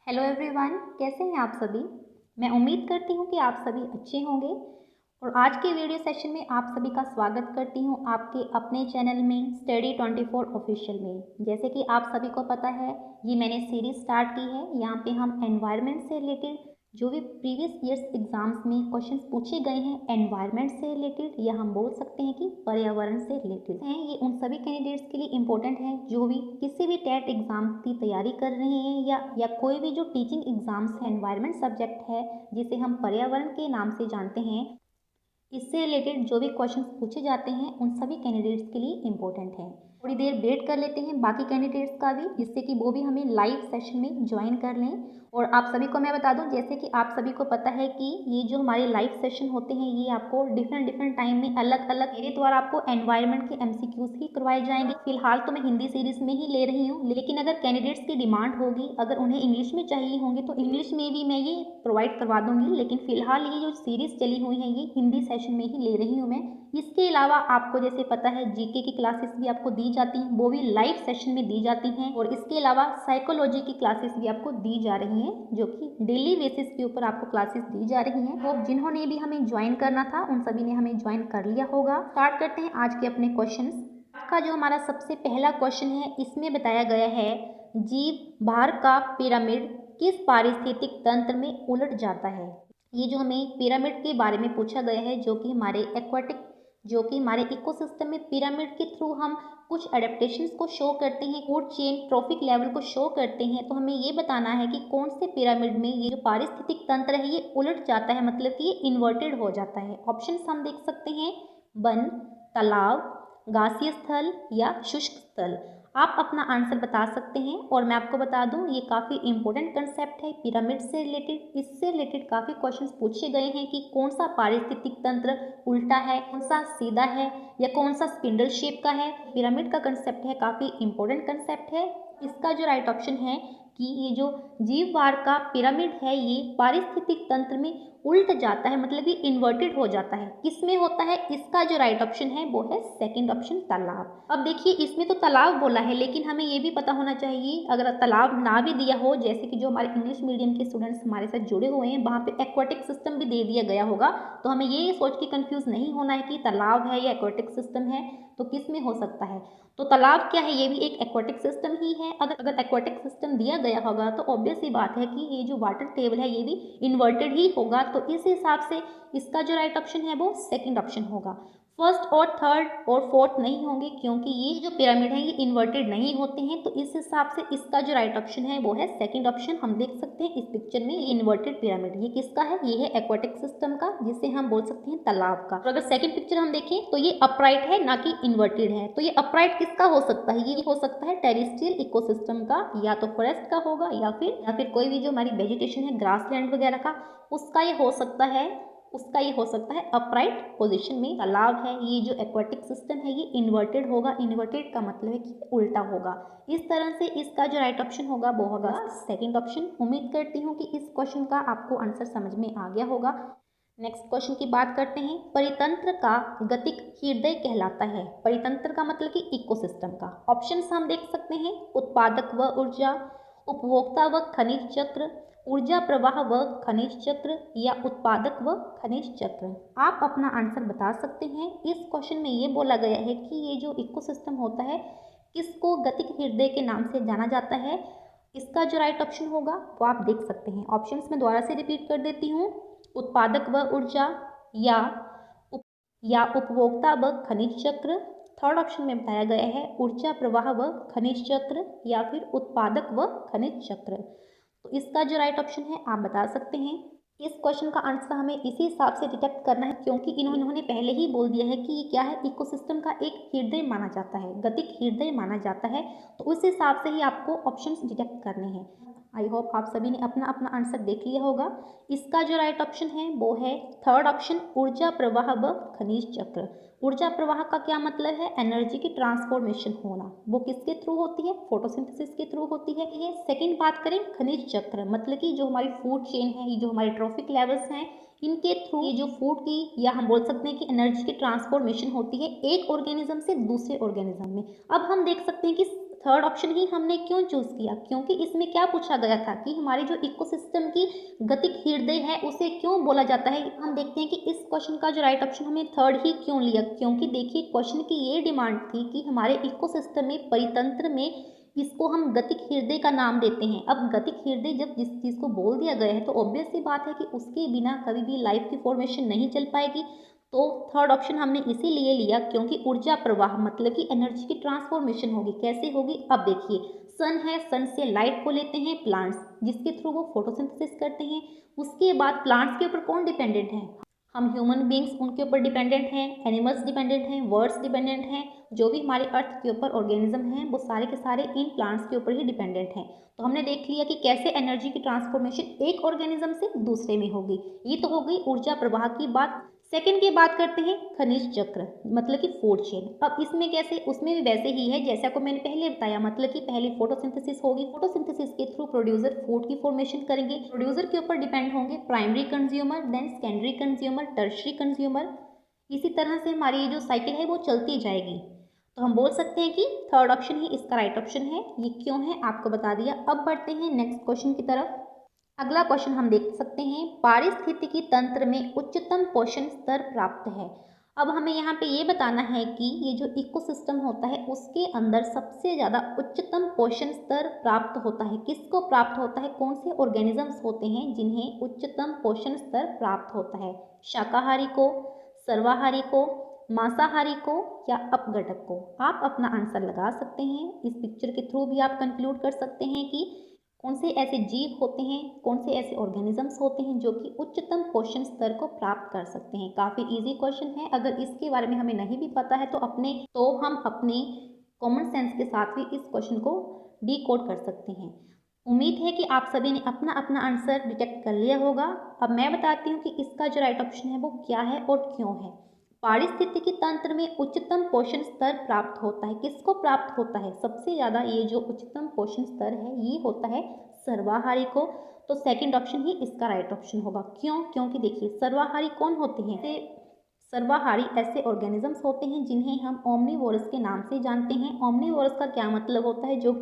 Hello everyone, कैसे हैं आप सभी। मैं उम्मीद करती हूँ कि आप सभी अच्छे होंगे और आज के वीडियो सेशन में आप सभी का स्वागत करती हूँ आपके अपने चैनल में स्टडी 24 ऑफिशियल में। जैसे कि आप सभी को पता है, ये मैंने सीरीज स्टार्ट की है। यहाँ पे हम एनवायरनमेंट से रिलेटेड जो भी प्रीवियस ईयर्स एग्जाम्स में क्वेश्चंस पूछे गए हैं एनवायरनमेंट से रिलेटेड, या हम बोल सकते हैं कि पर्यावरण से रिलेटेड हैं, ये उन सभी कैंडिडेट्स के लिए इम्पोर्टेंट है जो भी किसी भी टेट एग्जाम की तैयारी कर रहे हैं या कोई भी जो टीचिंग एग्जाम्स है एनवायरनमेंट सब्जेक्ट है जिसे हम पर्यावरण के नाम से जानते हैं, इससे रिलेटेड जो भी क्वेश्चंस पूछे जाते हैं उन सभी कैंडिडेट्स के लिए इम्पोर्टेंट है। थोड़ी देर वेट कर लेते हैं बाकी कैंडिडेट्स का भी, जिससे कि वो भी हमें लाइव सेशन में ज्वाइन कर लें। और आप सभी को मैं बता दूं, जैसे कि आप सभी को पता है कि ये जो हमारे लाइव सेशन होते हैं ये आपको डिफरेंट टाइम में अलग अलग मेरे द्वारा आपको एनवायरनमेंट के एमसीक्यूज ही करवाए जाएंगे। फिलहाल तो मैं हिंदी सीरीज में ही ले रही हूँ, लेकिन अगर कैंडिडेट्स की डिमांड होगी, अगर उन्हें इंग्लिश में चाहिए होंगे तो इंग्लिश में भी मैं ये प्रोवाइड करवा दूंगी। लेकिन फिलहाल ये जो सीरीज चली हुई है ये हिंदी सेशन में ही ले रही हूँ मैं। इसके अलावा आपको जैसे पता है जीके की क्लासेस भी आपको दी जाती हैं, वो भी लाइव सेशन में दी जाती हैं। और इसके अलावा साइकोलॉजी की क्लासेस भी आपको दी जा रही हैं, जो कि डेली बेसिस के ऊपर आपको क्लासेस दी जा रही हैं। होप जिन्होंने भी हमें ज्वाइन करना था उन सभी ने हमें ज्वाइन कर लिया होगा। स्टार्ट करते हैं आज के अपने क्वेश्चन का। जो हमारा सबसे पहला क्वेश्चन है इसमें बताया गया है, जीव भार का पिरामिड किस पारिस्थितिक तंत्र में उलट जाता है। ये जो हमें पिरामिड के बारे में पूछा गया है, जो कि हमारे इकोसिस्टम में पिरामिड के थ्रू हम कुछ एडेप्टेशंस को शो करते हैं, फूड चेन ट्रॉफिक लेवल को शो करते हैं। तो हमें ये बताना है कि कौन से पिरामिड में ये जो पारिस्थितिक तंत्र है ये उलट जाता है, मतलब कि ये इन्वर्टेड हो जाता है। ऑप्शंस हम देख सकते हैं, वन, तालाब, घासीय स्थल या शुष्क स्थल। आप अपना आंसर बता सकते हैं। और मैं आपको बता दूं ये काफ़ी इंपॉर्टेंट कंसेप्ट है पिरामिड से रिलेटेड। इससे रिलेटेड काफ़ी क्वेश्चंस पूछे गए हैं कि कौन सा पारिस्थितिक तंत्र उल्टा है, कौन सा सीधा है या कौन सा स्पिंडल शेप का है। पिरामिड का कंसेप्ट है, काफ़ी इंपॉर्टेंट कंसेप्ट है। इसका जो राइट ऑप्शन है कि ये जो जीववार का पिरामिड है ये पारिस्थितिक तंत्र में उल्ट जाता है, मतलब ये इन्वर्टेड हो जाता है। किसमें होता है, इसका जो राइट ऑप्शन है वो है सेकंड ऑप्शन, तालाब। अब देखिए इसमें तो तालाब बोला है, लेकिन हमें ये भी पता होना चाहिए अगर तालाब ना भी दिया हो, जैसे कि जो हमारे इंग्लिश मीडियम के स्टूडेंट्स हमारे साथ जुड़े हुए हैं वहाँ पे एक्वाटिक सिस्टम भी दे दिया गया होगा, तो हमें ये सोच के कंफ्यूज नहीं होना है कि तालाब है या एक्वाटिक सिस्टम है तो किस में हो सकता है। तो तालाब क्या है, ये भी एक एक्वाटिक सिस्टम ही है। अगर एक्वाटिक सिस्टम दिया गया होगा तो ऑब्वियस सी बात है कि ये जो वाटर टेबल है ये भी इन्वर्टेड ही होगा। तो इस हिसाब से इसका जो राइट ऑप्शन है वो सेकंड ऑप्शन होगा। फर्स्ट और थर्ड और फोर्थ नहीं होंगे, क्योंकि ये जो पिरामिड है ये इन्वर्टेड नहीं होते हैं। तो इस हिसाब से इसका जो राइट ऑप्शन है वो है सेकंड ऑप्शन। हम देख सकते हैं इस पिक्चर में ये इन्वर्टेड पिरामिड, ये किसका है, ये है एक्वाटिक सिस्टम का, जिसे हम बोल सकते हैं तालाब का। और अगर सेकंड पिक्चर हम देखें तो ये अपराइट है ना कि इन्वर्टेड है। तो ये अपराइट किसका हो सकता है, ये हो सकता है टेरेस्ट्रियल इकोसिस्टम का, या तो फॉरेस्ट का होगा या फिर कोई भी जो हमारी वेजिटेशन है ग्रासलैंड वगैरह का, उसका ये हो सकता है, अपराइट पोजीशन में। तालाब है, ये जो एक्वाटिक सिस्टम है ये इन्वर्टेड होगा। इन्वर्टेड का मतलब है कि उल्टा होगा। इस तरह से इसका जो राइट ऑप्शन होगा वो होगा सेकंड ऑप्शन। उम्मीद करती हूँ कि इस क्वेश्चन का आपको आंसर समझ में आ गया होगा। नेक्स्ट क्वेश्चन की बात करते हैं। परितंत्र का गतिक हृदय कहलाता है। परितंत्र का मतलब कि इकोसिस्टम का। ऑप्शंस हम देख सकते हैं, उत्पादक व ऊर्जा, उपभोक्ता व खनिज चक्र, ऊर्जा प्रवाह व खनिज चक्र या उत्पादक व खनिज चक्र। आप अपना आंसर बता सकते हैं। इस क्वेश्चन में ये बोला गया है कि ये जो इकोसिस्टम होता है किसको गतिक हृदय के नाम से जाना जाता है। इसका जो राइट ऑप्शन होगा वो आप देख सकते हैं। ऑप्शंस में दोबारा से रिपीट कर देती हूँ, उत्पादक व ऊर्जा या उपभोक्ता व खनिज चक्र। थर्ड ऑप्शन में बताया गया है ऊर्जा प्रवाह व खनिज चक्र या फिर उत्पादक व खनिज चक्र। तो इसका जो राइट ऑप्शन है आप बता सकते हैं। इस क्वेश्चन का आंसर हमें इसी हिसाब से डिटेक्ट करना है, क्योंकि इन्होंने पहले ही बोल दिया है कि ये क्या है, इकोसिस्टम का एक हृदय माना जाता है, गतिक हृदय माना जाता है। तो उस हिसाब से ही आपको ऑप्शंस डिटेक्ट करने हैं। आई होप आप सभी ने अपना अपना आंसर देख लिया होगा। इसका जो राइट ऑप्शन है वो है थर्ड ऑप्शन, ऊर्जा प्रवाह व खनिज चक्र। ऊर्जा प्रवाह का क्या मतलब है, एनर्जी की ट्रांसफॉर्मेशन होना। वो किसके थ्रू होती है, फोटोसिंथेसिस के थ्रू होती है। ये सेकंड बात करें खनिज चक्र, मतलब कि जो हमारी फूड चेन है, ये जो हमारे ट्रॉफिक लेवल्स हैं, इनके थ्रू ये जो फूड की या हम बोल सकते हैं कि एनर्जी की ट्रांसफॉर्मेशन होती है एक ऑर्गेनिज्म से दूसरे ऑर्गेनिज्म में। अब हम देख सकते हैं कि थर्ड ऑप्शन ही हमने क्यों चूज़ किया? क्योंकि इसमें क्या पूछा गया था कि हमारे जो इकोसिस्टम की गतिक हृदय है उसे क्यों बोला जाता है। हम देखते हैं कि इस क्वेश्चन का जो राइट ऑप्शन हमने थर्ड ही क्यों लिया, क्योंकि देखिए क्वेश्चन की ये डिमांड थी कि हमारे इकोसिस्टम में, परितंत्र में इसको हम गतिक हृदय का नाम देते हैं। अब गतिक हृदय जब जिस चीज़ को बोल दिया गया है तो ऑब्वियस सी बात है कि उसके बिना कभी भी लाइफ की फॉर्मेशन नहीं चल पाएगी। तो थर्ड ऑप्शन हमने इसीलिए लिया क्योंकि ऊर्जा प्रवाह मतलब कि एनर्जी की ट्रांसफॉर्मेशन होगी। कैसे होगी? अब देखिए, सन है, सन से लाइट को लेते हैं प्लांट्स, जिसके थ्रू वो फोटोसिंथेसिस करते हैं। उसके बाद प्लांट्स के ऊपर कौन डिपेंडेंट है? हम ह्यूमन बींग्स उनके ऊपर डिपेंडेंट हैं, एनिमल्स डिपेंडेंट हैं, बर्ड्स डिपेंडेंट हैं, जो भी हमारे अर्थ के ऊपर ऑर्गेनिज्म हैं वो सारे के सारे इन प्लांट्स के ऊपर ही डिपेंडेंट हैं। तो हमने देख लिया कि कैसे एनर्जी की ट्रांसफॉर्मेशन एक ऑर्गेनिज्म से दूसरे में होगी। ये तो हो गई ऊर्जा प्रवाह की बात। सेकंड की बात करते हैं खनिज चक्र मतलब कि फूड चेन। अब इसमें कैसे? उसमें भी वैसे ही है जैसा को मैंने पहले बताया, मतलब कि पहले फोटोसिंथेसिस होगी, फोटोसिंथेसिस के थ्रू प्रोड्यूसर फूड की फॉर्मेशन करेंगे, प्रोड्यूसर के ऊपर डिपेंड होंगे primary consumer, then secondary consumer, tertiary consumer. इसी तरह से हमारी ये जो साइकिल है वो चलती जाएगी। तो हम बोल सकते हैं कि थर्ड ऑप्शन ही इसका राइट ऑप्शन है। ये क्यों है आपको बता दिया। अब बढ़ते हैं नेक्स्ट क्वेश्चन की तरफ। अगला क्वेश्चन हम देख सकते हैं, पारिस्थितिकी तंत्र में उच्चतम पोषण स्तर प्राप्त है। अब हमें यहाँ पे ये बताना है कि ये जो इकोसिस्टम होता है उसके अंदर सबसे ज़्यादा उच्चतम पोषण स्तर प्राप्त होता है। किसको प्राप्त होता है? कौन से ऑर्गेनिजम्स होते हैं जिन्हें उच्चतम पोषण स्तर प्राप्त होता है? शाकाहारी को, सर्वाहारी को, मांसाहारी को या अपघटक को? आप अपना आंसर लगा सकते हैं। इस पिक्चर के थ्रू भी आप कंक्लूड कर सकते हैं कि कौन से ऐसे जीव होते हैं, कौन से ऐसे ऑर्गेनिजम्स होते हैं जो कि उच्चतम पोषण स्तर को प्राप्त कर सकते हैं। काफ़ी इजी क्वेश्चन है। अगर इसके बारे में हमें नहीं भी पता है तो हम अपने कॉमन सेंस के साथ भी इस क्वेश्चन को डीकोड कर सकते हैं। उम्मीद है कि आप सभी ने अपना अपना आंसर डिटेक्ट कर लिया होगा। अब मैं बताती हूँ कि इसका जो राइट ऑप्शन है वो क्या है और क्यों है। पारिस्थितिकी तंत्र में उच्चतम पोषण स्तर प्राप्त होता है। किसको प्राप्त होता है? सबसे ज़्यादा ये जो उच्चतम पोषण स्तर है ये होता है सर्वाहारी को। तो सेकंड ऑप्शन ही इसका राइट ऑप्शन होगा। क्यों? क्योंकि देखिए सर्वाहारी कौन होते हैं? सर्वाहारी ऐसे ऑर्गेनिजम्स होते हैं जिन्हें हम ओमनीवोरस के नाम से जानते हैं। ओमनीवोरस का क्या मतलब होता है? जो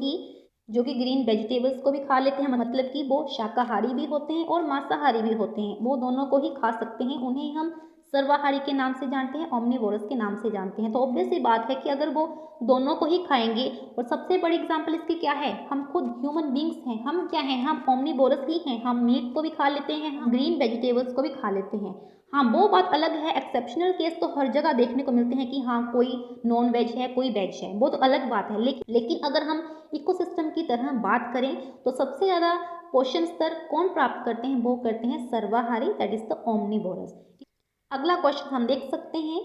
कि ग्रीन वेजिटेबल्स को भी खा लेते हैं, मतलब कि वो शाकाहारी भी होते हैं और मांसाहारी भी होते हैं, वो दोनों को ही खा सकते हैं। उन्हें हम सर्वाहारी के नाम से जानते हैं, ओमनीवोरस के नाम से जानते हैं। तो ऑब्वियस सी बात है कि अगर वो दोनों को ही खाएंगे, और सबसे बड़ी एग्जांपल इसकी क्या है? हम खुद ह्यूमन बींग्स हैं। हम क्या हैं? हम ओमनीवोरस ही हैं। हम मीट को भी खा लेते हैं, हम ग्रीन वेजिटेबल्स को भी खा लेते हैं। हाँ, वो बात अलग है, एक्सेप्शनल केस तो हर जगह देखने को मिलते हैं कि हाँ कोई नॉन वेज है, कोई वेज है, वो तो अलग बात है। लेकिन अगर हम इकोसिस्टम की तरह बात करें तो सबसे ज़्यादा पोषण स्तर कौन प्राप्त करते हैं? वो करते हैं सर्वाहारी, दैट इज द ओमनीवोरस। अगला क्वेश्चन हम देख सकते हैं,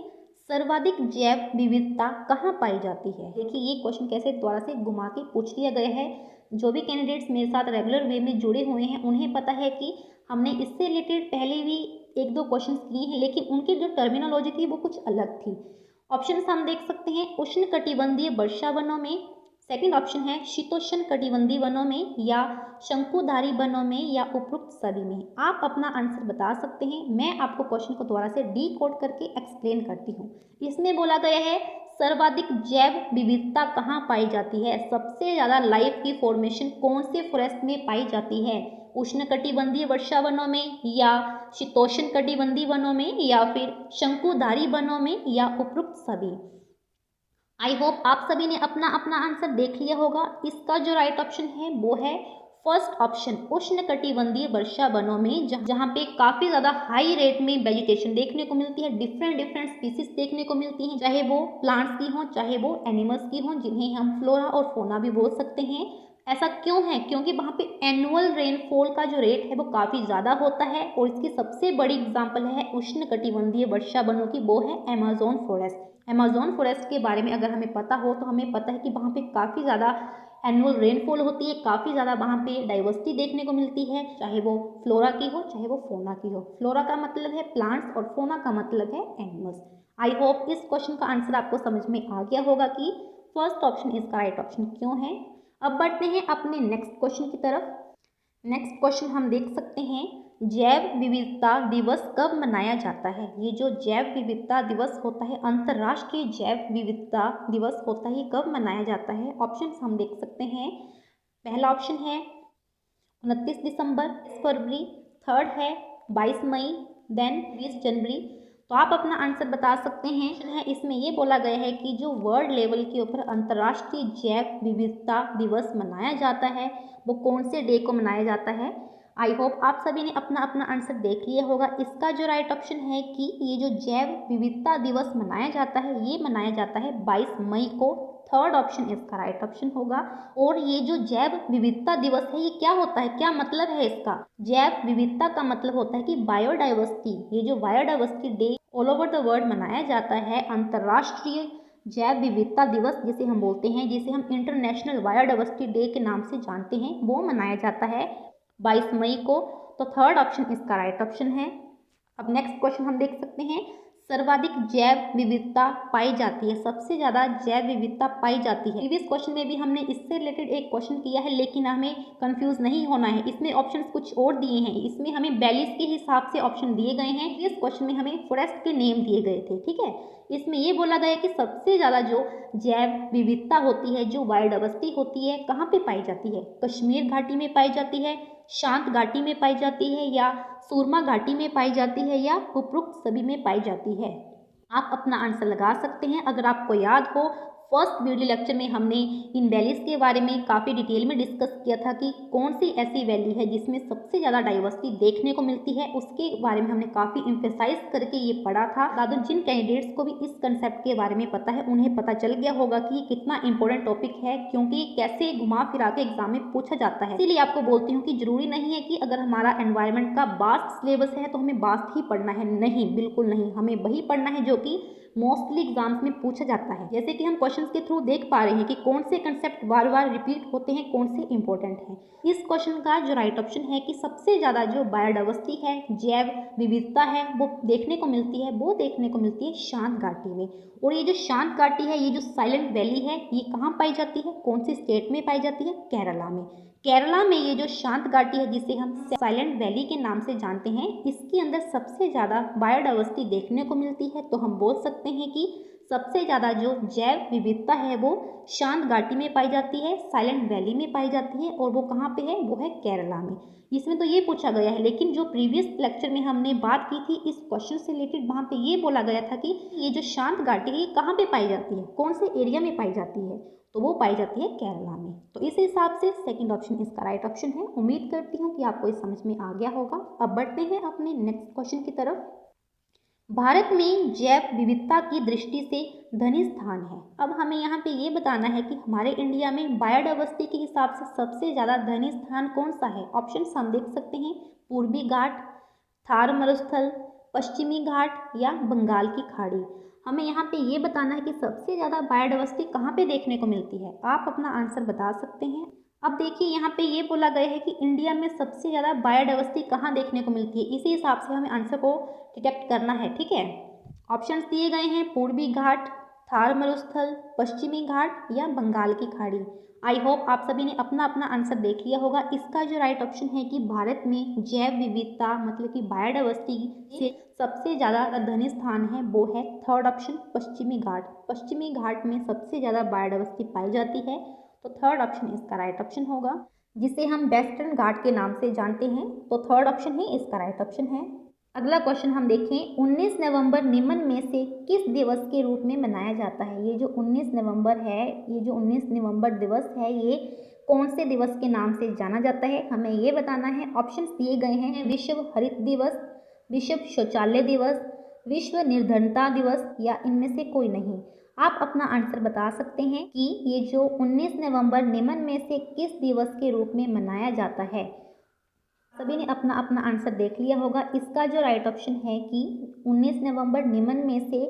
सर्वाधिक जैव विविधता कहाँ पाई जाती है? देखिए ये क्वेश्चन कैसे द्वारा से घुमा के पूछ लिया गया है। जो भी कैंडिडेट्स मेरे साथ रेगुलर वे में जुड़े हुए हैं उन्हें पता है कि हमने इससे रिलेटेड पहले भी एक दो क्वेश्चन किए हैं, लेकिन उनकी जो टर्मिनोलॉजी थी वो कुछ अलग थी। ऑप्शन हम देख सकते हैं, उष्ण कटिबंधीय वर्षा वनों में, सेकंड ऑप्शन है शीतोष्ण कटिबंधीय वनों में, या शंकुधारी वनों में, या उपरोक्त सभी में। आप अपना आंसर बता सकते हैं। मैं आपको क्वेश्चन को दोबारा से डीकोड करके एक्सप्लेन करती हूँ। इसमें बोला गया है सर्वाधिक जैव विविधता कहाँ पाई जाती है? सबसे ज़्यादा लाइफ की फॉर्मेशन कौन से फॉरेस्ट में पाई जाती है? उष्ण कटिबंधीय वर्षा वनों में, या शीतोष्ण कटिबंधीय वनों में, या फिर शंकुधारी वनों में, या उपरोक्त सभी। आई होप आप सभी ने अपना अपना आंसर देख लिया होगा। इसका जो राइट ऑप्शन है वो है फर्स्ट ऑप्शन, उष्ण कटिबंधीय वर्षा वनों में, जहाँ पे काफ़ी ज़्यादा हाई रेट में वेजिटेशन देखने को मिलती है, डिफरेंट स्पीसीज देखने को मिलती हैं, चाहे वो प्लांट्स की हों चाहे वो एनिमल्स की हों, जिन्हें हम फ्लोरा और फोना भी बोल सकते हैं। ऐसा क्यों है? क्योंकि वहाँ पे एनुअल रेनफॉल का जो रेट है वो काफ़ी ज़्यादा होता है, और इसकी सबसे बड़ी एग्जाम्पल है उष्ण कटिबंधीय वर्षा वनों की, वो है अमेज़न फॉरेस्ट। अमेज़न फॉरेस्ट के बारे में अगर हमें पता हो तो हमें पता है कि वहाँ पे काफ़ी ज़्यादा एनुअल रेनफॉल होती है, काफ़ी ज़्यादा वहाँ पे डाइवर्सिटी देखने को मिलती है, चाहे वो फ्लोरा की हो चाहे वो फोना की हो। फ्लोरा का मतलब है प्लांट्स और फोना का मतलब है एनिमल्स। आई होप इस क्वेश्चन का आंसर आपको समझ में आ गया होगा कि फर्स्ट ऑप्शन इसका राइट ऑप्शन क्यों है। अब बढ़ते हैं अपने नेक्स्ट क्वेश्चन की तरफ। नेक्स्ट क्वेश्चन हम देख सकते हैं, जैव विविधता दिवस कब मनाया जाता है? ये जो जैव विविधता दिवस होता है, अंतर्राष्ट्रीय जैव विविधता दिवस होता है, ये कब मनाया जाता है? ऑप्शंस हम देख सकते हैं। पहला ऑप्शन है 29 दिसंबर, 20 फरवरी, थर्ड है 22 मई, देन 20 जनवरी। तो आप अपना आंसर बता सकते हैं। इसमें ये बोला गया है कि जो वर्ल्ड लेवल के ऊपर अंतर्राष्ट्रीय जैव विविधता दिवस मनाया जाता है वो कौन से डे को मनाया जाता है। आई होप आप सभी ने अपना अपना आंसर देख लिया होगा। इसका जो राइट ऑप्शन है कि ये जो जैव विविधता दिवस मनाया जाता है ये मनाया जाता है 22 मई को। थर्ड ऑप्शन इसका राइट ऑप्शन होगा। और ये जो जैव विविधता दिवस है ये क्या होता है, क्या मतलब है इसका? जैव विविधता का मतलब होता है कि बायोडाइवर्सिटी। ये जो biodiversity day all over the world मनाया जाता है, अंतर्राष्ट्रीय जैव विविधता दिवस जिसे हम बोलते हैं, जिसे हम इंटरनेशनल बायोडाइवर्सिटी डे के नाम से जानते हैं, वो मनाया जाता है 22 मई को। तो थर्ड ऑप्शन इसका राइट ऑप्शन है। अब नेक्स्ट क्वेश्चन हम देख सकते हैं। सर्वाधिक जैव विविधता पाई जाती है, सबसे ज़्यादा जैव विविधता पाई जाती है। प्रीवियस क्वेश्चन में भी हमने इससे रिलेटेड एक क्वेश्चन किया है, लेकिन हमें कंफ्यूज नहीं होना है। इसमें ऑप्शंस कुछ और दिए हैं, इसमें हमें वैलीज के हिसाब से ऑप्शन दिए गए हैं। इस क्वेश्चन में हमें फॉरेस्ट के नेम दिए गए थे, ठीक है। इसमें ये बोला गया है कि सबसे ज़्यादा जो जैव विविधता होती है, जो बायोडाइवर्सिटी होती है, कहाँ पे पाई जाती है? कश्मीर घाटी में पाई जाती है, शांत घाटी में पाई जाती है, या सुरमा घाटी में पाई जाती है, या उपरोक्त सभी में पाई जाती है? आप अपना आंसर लगा सकते हैं। अगर आपको याद हो, फर्स्ट वीडियो लेक्चर में हमने इन वैलीज के बारे में काफ़ी डिटेल में डिस्कस किया था कि कौन सी ऐसी वैली है जिसमें सबसे ज़्यादा डाइवर्सिटी देखने को मिलती है। उसके बारे में हमने काफ़ी एम्फेसाइज करके ये पढ़ा था। दादू, जिन कैंडिडेट्स को भी इस कंसेप्ट के बारे में पता है उन्हें पता चल गया होगा कि कितना इंपॉर्टेंट टॉपिक है, क्योंकि कैसे घुमा फिरा के एग्जाम में पूछा जाता है। इसीलिए आपको बोलती हूँ कि जरूरी नहीं है कि अगर हमारा एनवायरमेंट का बास्ट सिलेबस है तो हमें बास्ट ही पढ़ना है। नहीं, बिल्कुल नहीं, हमें वही पढ़ना है जो कि मोस्टली एग्जाम्स में पूछा जाता है। जैसे कि हम क्वेश्चंस के थ्रू देख पा रहे हैं कि कौन से कंसेप्ट बार बार रिपीट होते हैं, कौन से इंपॉर्टेंट हैं। इस क्वेश्चन का जो राइट ऑप्शन है कि सबसे ज़्यादा जो बायोडाइवर्सिटी है, जैव विविधता है, वो देखने को मिलती है शांत घाटी में। और ये जो शांत घाटी है, ये जो साइलेंट वैली है, ये कहाँ पाई जाती है, कौन से स्टेट में पाई जाती है? केरला में। केरला में ये जो शांत घाटी है जिसे हम साइलेंट वैली के नाम से जानते हैं, इसके अंदर सबसे ज़्यादा बायोडाइवर्सिटी देखने को मिलती है। तो हम बोल सकते हैं कि सबसे ज़्यादा जो जैव विविधता है वो शांत घाटी में पाई जाती है, साइलेंट वैली में पाई जाती है। और वो कहाँ पे है? वो है केरला में। इसमें तो ये पूछा गया है, लेकिन जो प्रीवियस लेक्चर में हमने बात की थी इस क्वेश्चन से रिलेटेड, वहाँ पे ये बोला गया था कि ये जो शांत घाटी है कहाँ पे पाई जाती है, कौन से एरिया में पाई जाती है? तो वो पाई जाती है केरला में। तो इस हिसाब से सेकंड ऑप्शन इसका राइट ऑप्शन है। उम्मीद करती हूँ कि आपको इस समझ में आ गया होगा। अब बढ़ते हैं अपने नेक्स्ट क्वेश्चन की तरफ। भारत में जैव विविधता की दृष्टि से धनी स्थान है। अब हमें यहाँ पे ये बताना है कि हमारे इंडिया में बायोडाइवर्सिटी के हिसाब से सबसे ज़्यादा धनी स्थान कौन सा है। ऑप्शंस हम देख सकते हैं। पूर्वी घाट, थार मरुस्थल, पश्चिमी घाट, या बंगाल की खाड़ी। हमें यहाँ पे ये बताना है कि सबसे ज़्यादा बायोडाइवर्सिटी कहाँ पे देखने को मिलती है। आप अपना आंसर बता सकते हैं। अब देखिए यहाँ पे ये बोला गया है कि इंडिया में सबसे ज़्यादा बायोडाइवर्सिटी कहाँ देखने को मिलती है। इसी हिसाब से हमें आंसर को डिटेक्ट करना है, ठीक है। ऑप्शंस दिए गए हैं पूर्वी घाट, थार मरुस्थल, पश्चिमी घाट, या बंगाल की खाड़ी। आई होप आप सभी ने अपना अपना आंसर देख लिया होगा। इसका जो राइट ऑप्शन है कि भारत में जैव विविधता मतलब कि बायोडाइवर्सिटी से सबसे ज़्यादा धनी स्थान है वो है थर्ड ऑप्शन, पश्चिमी घाट। पश्चिमी घाट में सबसे ज़्यादा बायोडाइवर्सिटी पाई जाती है। तो थर्ड ऑप्शन इसका राइट ऑप्शन होगा, जिसे हम वेस्टर्न घाट के नाम से जानते हैं। तो थर्ड ऑप्शन ही इसका राइट ऑप्शन है। अगला क्वेश्चन हम देखें। 19 नवंबर निम्न में से किस दिवस के रूप में मनाया जाता है। ये जो 19 नवंबर है, ये जो 19 नवंबर दिवस है, ये कौन से दिवस के नाम से जाना जाता है, हमें ये बताना है। ऑप्शंस दिए गए हैं। विश्व हरित दिवस, विश्व शौचालय दिवस, विश्व निर्धनता दिवस, या इनमें से कोई नहीं। आप अपना आंसर बता सकते हैं कि ये जो 19 नवंबर निम्न में से किस दिवस के रूप में मनाया जाता है। सभी ने अपना अपना आंसर देख लिया होगा। इसका जो राइट ऑप्शन है कि 19 नवंबर निम्न में से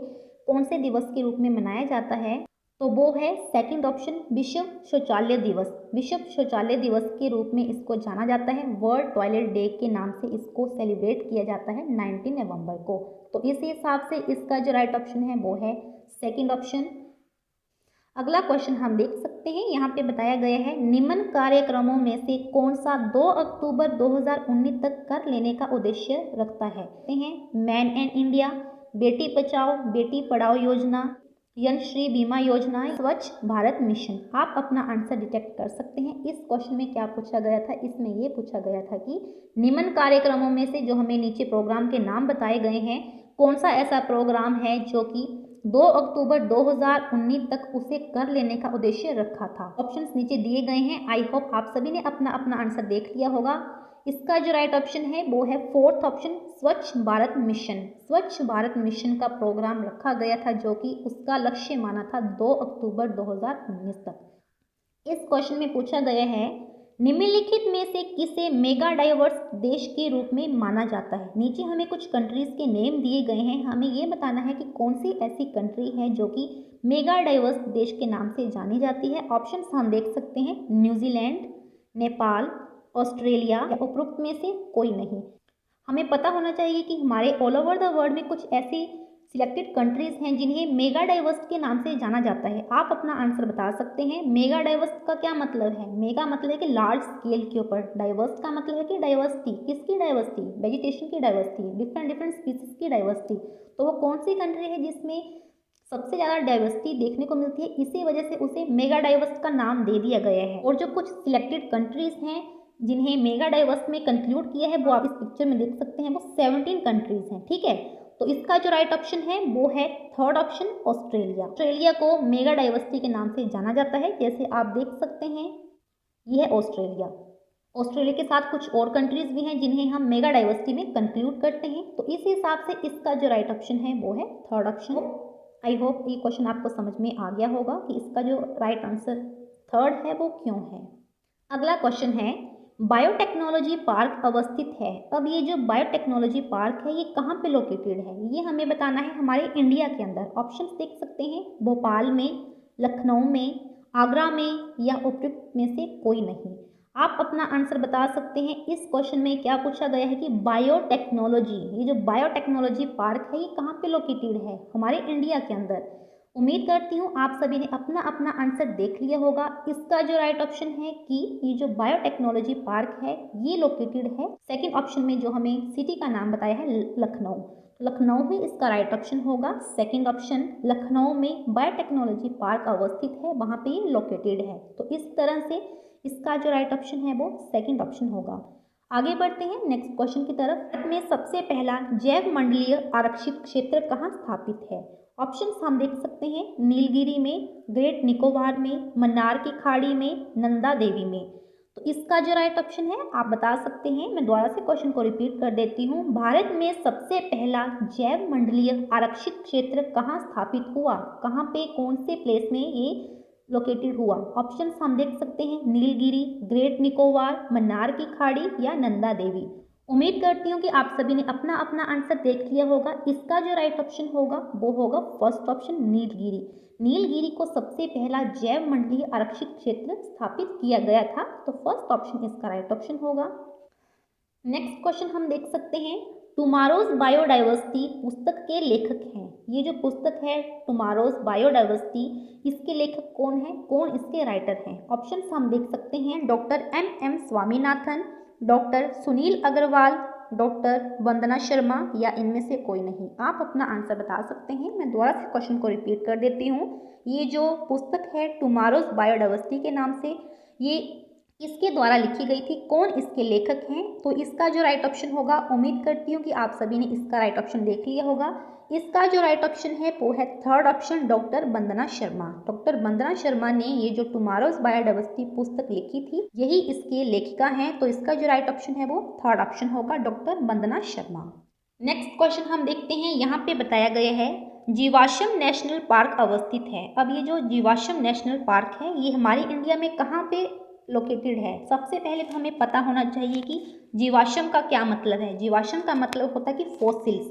कौन से दिवस के रूप में मनाया जाता है, तो वो है सेकंड ऑप्शन, विश्व शौचालय दिवस। विश्व शौचालय दिवस के रूप में इसको जाना जाता है। वर्ल्ड टॉयलेट डे के नाम से इसको सेलिब्रेट किया जाता है 19 नवंबर को। तो इस हिसाब से इसका जो राइट ऑप्शन है वो है सेकंड ऑप्शन। अगला क्वेश्चन हम देख सकते हैं, यहाँ पे बताया गया है निम्न कार्यक्रमों में से कौन सा 2 अक्टूबर 2019 तक कर लेने का उद्देश्य रखता है। Man in India, Beti Bachao Beti Padhao योजना, यंग बीमा योजना, स्वच्छ भारत मिशन। आप अपना आंसर डिटेक्ट कर सकते हैं। इस क्वेश्चन में क्या पूछा गया था, इसमें ये पूछा गया था कि निम्न कार्यक्रमों में से जो हमें नीचे प्रोग्राम के नाम बताए गए हैं, कौन सा ऐसा प्रोग्राम है जो कि 2 अक्टूबर 2019 तक उसे कर लेने का उद्देश्य रखा था। ऑप्शंस नीचे दिए गए हैं। आई होप आप सभी ने अपना अपना आंसर देख लिया होगा। इसका जो राइट ऑप्शन है वो है फोर्थ ऑप्शन, स्वच्छ भारत मिशन। स्वच्छ भारत मिशन का प्रोग्राम रखा गया था जो कि उसका लक्ष्य माना था 2 अक्टूबर 2019 तक। इस क्वेश्चन में पूछा गया है निम्नलिखित में से किसे मेगा डाइवर्स देश के रूप में माना जाता है। नीचे हमें कुछ कंट्रीज के नेम दिए गए हैं, हमें ये बताना है कि कौन सी ऐसी कंट्री है जो कि मेगा डाइवर्स देश के नाम से जानी जाती है। ऑप्शंस हम देख सकते हैं, न्यूजीलैंड, नेपाल, ऑस्ट्रेलिया या उपरोक्त में से कोई नहीं। हमें पता होना चाहिए कि हमारे ऑल ओवर द वर्ल्ड में कुछ ऐसी सिलेक्टेड कंट्रीज हैं जिन्हें मेगा डाइवर्स के नाम से जाना जाता है। आप अपना आंसर बता सकते हैं। मेगा डाइवर्स का क्या मतलब है? मेगा मतलब है कि लार्ज स्केल के ऊपर, डाइवर्स का मतलब है कि डाइवर्सिटी। किसकी डाइवर्सिटी? वेजिटेशन की डाइवर्सिटी, डिफरेंट डिफरेंट स्पीसीज की डाइवर्सिटी। तो वो कौन सी कंट्री है जिसमें सबसे ज़्यादा डाइवर्सिटी देखने को मिलती है? इसी वजह से उसे मेगा डाइवर्स का नाम दे दिया गया है। और जो कुछ सिलेक्टेड कंट्रीज हैं जिन्हें मेगा डाइवर्स में कंक्लूड किया है वो आप इस पिक्चर में देख सकते हैं, वो 17 कंट्रीज हैं। ठीक है, तो इसका जो राइट ऑप्शन है वो है थर्ड ऑप्शन, ऑस्ट्रेलिया। ऑस्ट्रेलिया को मेगा डाइवर्सिटी के नाम से जाना जाता है, जैसे आप देख सकते हैं ये है ऑस्ट्रेलिया। ऑस्ट्रेलिया के साथ कुछ और कंट्रीज भी हैं जिन्हें हम मेगा डाइवर्सिटी में कंक्लूड करते हैं। तो इस हिसाब से इसका जो राइट ऑप्शन है वो है थर्ड ऑप्शन। आई होप ये क्वेश्चन आपको समझ में आ गया होगा कि इसका जो राइट आंसर थर्ड है वो क्यों है। अगला क्वेश्चन है, बायोटेक्नोलॉजी पार्क अवस्थित है। अब ये जो बायोटेक्नोलॉजी पार्क है ये कहाँ पे लोकेटेड है, ये हमें बताना है हमारे इंडिया के अंदर। ऑप्शंस देख सकते हैं, भोपाल में, लखनऊ में, आगरा में या उपयुक्त में से कोई नहीं। आप अपना आंसर बता सकते हैं। इस क्वेश्चन में क्या पूछा गया है कि बायोटेक्नोलॉजी, ये जो बायोटेक्नोलॉजी पार्क है ये कहाँ पे लोकेटेड है? हमारे इंडिया के अंदर। उम्मीद करती हूँ आप सभी ने अपना अपना आंसर देख लिया होगा। इसका जो राइट ऑप्शन है कि ये जो बायोटेक्नोलॉजी पार्क है ये लोकेटेड है सेकंड ऑप्शन में, जो हमें सिटी का नाम बताया है लखनऊ। लखनऊ ही इसका राइट ऑप्शन होगा। सेकंड ऑप्शन, लखनऊ में बायोटेक्नोलॉजी पार्क अवस्थित है, वहाँ पे ये लोकेटेड है। तो इस तरह से इसका जो राइट ऑप्शन है वो सेकंड ऑप्शन होगा। आगे बढ़ते हैं नेक्स्ट क्वेश्चन की तरफ। भारत में सबसे पहला जैव मंडलीय आरक्षित क्षेत्र कहाँ स्थापित है? ऑप्शंस हम देख सकते हैं, नीलगिरी में, ग्रेट निकोबार में, मन्नार की खाड़ी में, नंदा देवी में। तो इसका जो राइट ऑप्शन है आप बता सकते हैं। मैं दोबारा से क्वेश्चन को रिपीट कर देती हूँ। भारत में सबसे पहला जैव मंडलीय आरक्षित क्षेत्र कहाँ स्थापित हुआ? कहाँ पे, कौन से प्लेस में ये लोकेटेड हुआ? ऑप्शंस हम देख सकते हैं, नीलगिरी, ग्रेट निकोबार, मन्नार की खाड़ी या नंदा देवी। उम्मीद करती हूँ कि आप सभी ने अपना अपना आंसर देख लिया होगा। इसका जो राइट ऑप्शन होगा वो होगा फर्स्ट ऑप्शन, नीलगिरी। नीलगिरी को सबसे पहला जैव मंडलीय आरक्षित क्षेत्र स्थापित किया गया था, तो फर्स्ट ऑप्शन इसका राइट ऑप्शन होगा। नेक्स्ट क्वेश्चन हम देख सकते हैं, टुमारोज बायोडाइवर्सिटी पुस्तक के लेखक हैं। ये जो पुस्तक है टुमारोज बायोडाइवर्सिटी, इसके लेखक कौन है, कौन इसके राइटर हैं? ऑप्शंस हम देख सकते हैं, doctor M Swaminathan, doctor Sunil Agarwal, doctor Vandana Sharma या इनमें से कोई नहीं। आप अपना आंसर बता सकते हैं। मैं दोबारा से क्वेश्चन को रिपीट कर देती हूँ। ये जो पुस्तक है टुमारोज बायोडाइवर्सिटी के नाम से, ये किसके द्वारा लिखी गई थी, कौन इसके लेखक हैं? तो इसका जो राइट ऑप्शन होगा, उम्मीद करती हूँ कि आप सभी ने इसका राइट ऑप्शन देख लिया होगा। इसका जो राइट ऑप्शन है वो है third option, doctor Vandana Sharma. Doctor Vandana Sharma ने ये जो टुमारोज बायोडाइवर्सिटी पुस्तक लिखी थी, यही इसके लेखिका हैं। तो इसका जो राइट ऑप्शन है वो थर्ड ऑप्शन होगा, doctor Vandana Sharma. Next question हम देखते हैं। यहाँ पे बताया गया है जीवाश्म नेशनल पार्क अवस्थित है। अब ये जो जीवाश्म नेशनल पार्क है ये हमारे इंडिया में कहाँ पे लोकेटेड है? सबसे पहले तो हमें पता होना चाहिए कि जीवाश्म का क्या मतलब है। जीवाश्म का मतलब होता है कि फॉसिल्स,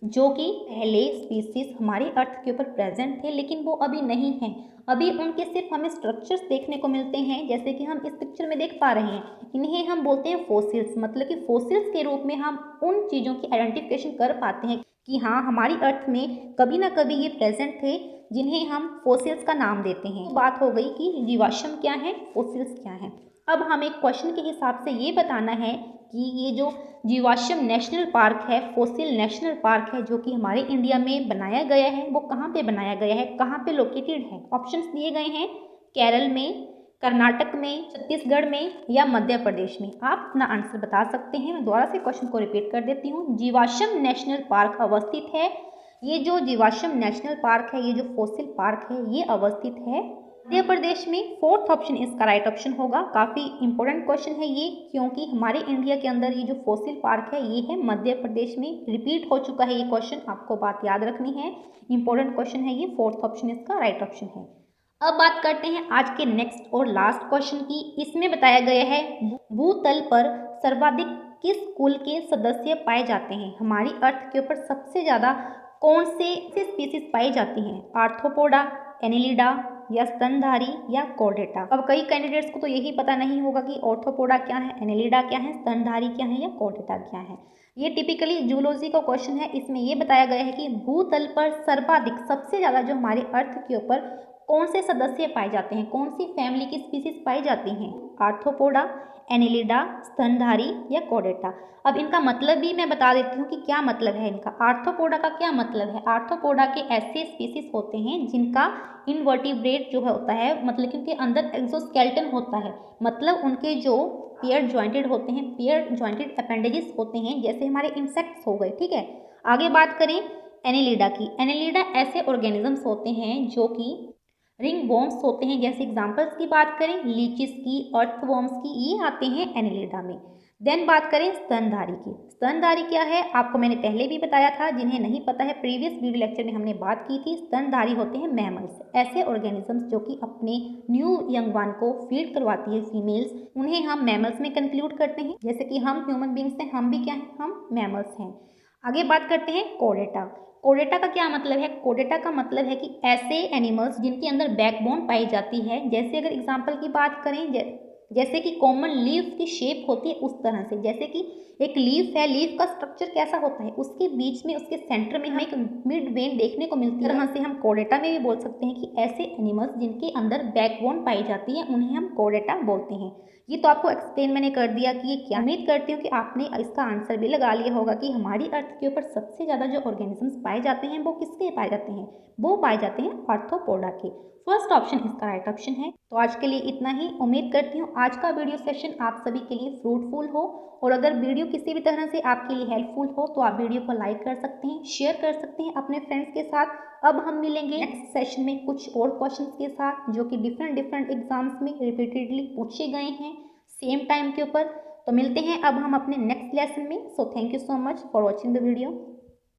जो कि पहले स्पीसीज हमारे अर्थ के ऊपर प्रेजेंट थे लेकिन वो अभी नहीं हैं। अभी उनके सिर्फ हमें स्ट्रक्चर्स देखने को मिलते हैं, जैसे कि हम इस पिक्चर में देख पा रहे हैं। इन्हें हम बोलते हैं फॉसिल्स। मतलब कि फॉसिल्स के रूप में हम उन चीज़ों की आइडेंटिफिकेशन कर पाते हैं कि हाँ, हमारी अर्थ में कभी ना कभी ये प्रेजेंट थे, जिन्हें हम फॉसिल्स का नाम देते हैं। बात हो गई कि जीवाश्म क्या है, फॉसिल्स क्या है। अब हमें एक क्वेश्चन के हिसाब से ये बताना है कि ये जो जीवाश्म नेशनल पार्क है, फॉसिल नेशनल पार्क है, जो कि हमारे इंडिया में बनाया गया है, वो कहाँ पे बनाया गया है, कहाँ पे लोकेटेड है। ऑप्शंस दिए गए हैं केरल में, कर्नाटक में, छत्तीसगढ़ में या मध्य प्रदेश में। आप अपना आंसर बता सकते हैं। मैं दोबारा से क्वेश्चन को रिपीट कर देती हूँ। जीवाश्म नेशनल पार्क अवस्थित है, ये जो जीवाश्म नेशनल पार्क है, ये जो फॉसिल पार्क है, ये अवस्थित है मध्य प्रदेश में। फोर्थ ऑप्शन इसका राइट ऑप्शन होगा। काफ़ी इंपॉर्टेंट क्वेश्चन है ये, क्योंकि हमारे इंडिया के अंदर ये जो फॉसिल पार्क है ये है मध्य प्रदेश में। रिपीट हो चुका है ये क्वेश्चन, आपको बात याद रखनी है। इंपॉर्टेंट क्वेश्चन है ये, फोर्थ ऑप्शन इसका राइट ऑप्शन है। अब बात करते हैं आज के नेक्स्ट और लास्ट क्वेश्चन की। इसमें बताया गया है भूतल पर सर्वाधिक किस कुल के सदस्य पाए जाते हैं। हमारी अर्थ के ऊपर सबसे ज़्यादा कौन से स्पीसीज पाई जाती हैं, आर्थ्रोपोडा, एनिलिडा या स्तनधारी या कॉर्डेटा। अब कई कैंडिडेट्स को तो यही पता नहीं होगा कि आर्थ्रोपोडा क्या है, एनिलिडा क्या है, स्तनधारी क्या है या कॉर्डेटा क्या है। ये टिपिकली जूलॉजी का क्वेश्चन है। इसमें ये बताया गया है कि भूतल पर सर्वाधिक सबसे ज़्यादा जो हमारे अर्थ के ऊपर कौन से सदस्य पाए जाते हैं, कौन सी फैमिली की स्पीसीज पाई जाती हैं, आर्थ्रोपोडा, एनिलिडा, स्तनधारी या कॉर्डेटा। अब इनका मतलब भी मैं बता देती हूँ कि क्या मतलब है इनका। आर्थ्रोपोडा का क्या मतलब है, आर्थ्रोपोडा के ऐसे स्पीसीज होते हैं जिनका इनवर्टिब्रेट जो होता है, मतलब कि उनके अंदर एक्सोस्केलेटन होता है, मतलब उनके जो पेयर जॉइंटेड होते हैं, पेयर जॉइंटेड अपेंडेजेस होते हैं, जैसे हमारे इंसेक्ट्स हो गए। ठीक है, आगे बात करें एनिलिडा की। एनिलिडा ऐसे ऑर्गेनिजम्स होते हैं जो कि रिंग वॉर्म्स होते हैं। जैसे एग्जांपल्स की बात करें लीचिस की, अर्थवॉर्म्स की, ये आते हैं एनिलिडा में। देन बात करें स्तनधारी की। स्तनधारी क्या है, आपको मैंने पहले भी बताया था, जिन्हें नहीं पता है प्रीवियस वीडियो लेक्चर में हमने बात की थी। स्तनधारी होते हैं मैमल्स, ऐसे ऑर्गेनिजम्स जो कि अपने न्यू यंग वन को फीड करवाती है फीमेल्स, उन्हें हम मैमल्स में कंक्लूड करते हैं। जैसे कि हम ह्यूमन बींग्स हैं, हम भी क्या हैं, हम मैमल्स हैं। आगे बात करते हैं कॉर्डेटा। कॉर्डेटा का क्या मतलब है, कॉर्डेटा का मतलब है कि ऐसे एनिमल्स जिनके अंदर बैकबोन पाई जाती है। जैसे अगर एग्जांपल की बात करें, जैसे कि कॉमन लीफ की शेप होती है उस तरह से। जैसे कि एक लीफ है, लीफ का स्ट्रक्चर कैसा होता है, उसके बीच में, उसके सेंटर में हमें एक मिड वेन देखने को मिलती है। तरह से हम कॉर्डेटा में भी बोल सकते हैं कि ऐसे एनिमल्स जिनके अंदर बैकबोन पाई जाती है उन्हें हम कॉर्डेटा बोलते हैं। ये तो आपको एक्सप्लेन मैंने कर दिया कि ये क्या। उम्मीद करती हूँ कि आपने इसका आंसर भी लगा लिया होगा कि हमारी अर्थ के ऊपर सबसे ज़्यादा जो ऑर्गेनिजम्स पाए जाते हैं वो किसके पाए जाते हैं, वो पाए जाते हैं आर्थ्रोपोडा के। फर्स्ट ऑप्शन इसका राइट ऑप्शन है। तो आज के लिए इतना ही। उम्मीद करती हूँ आज का वीडियो सेशन आप सभी के लिए फ्रूटफुल हो, और अगर वीडियो किसी भी तरह से आपके लिए हेल्पफुल हो तो आप वीडियो को लाइक कर सकते हैं, शेयर कर सकते हैं अपने फ्रेंड्स के साथ। अब हम मिलेंगे नेक्स्ट सेशन में कुछ और क्वेश्चंस के साथ जो कि डिफरेंट एग्जाम्स में रिपीटेडली पूछे गए हैं सेम टाइम के ऊपर। तो मिलते हैं अब हम अपने नेक्स्ट लेसन में। So thank you so much for watching the video.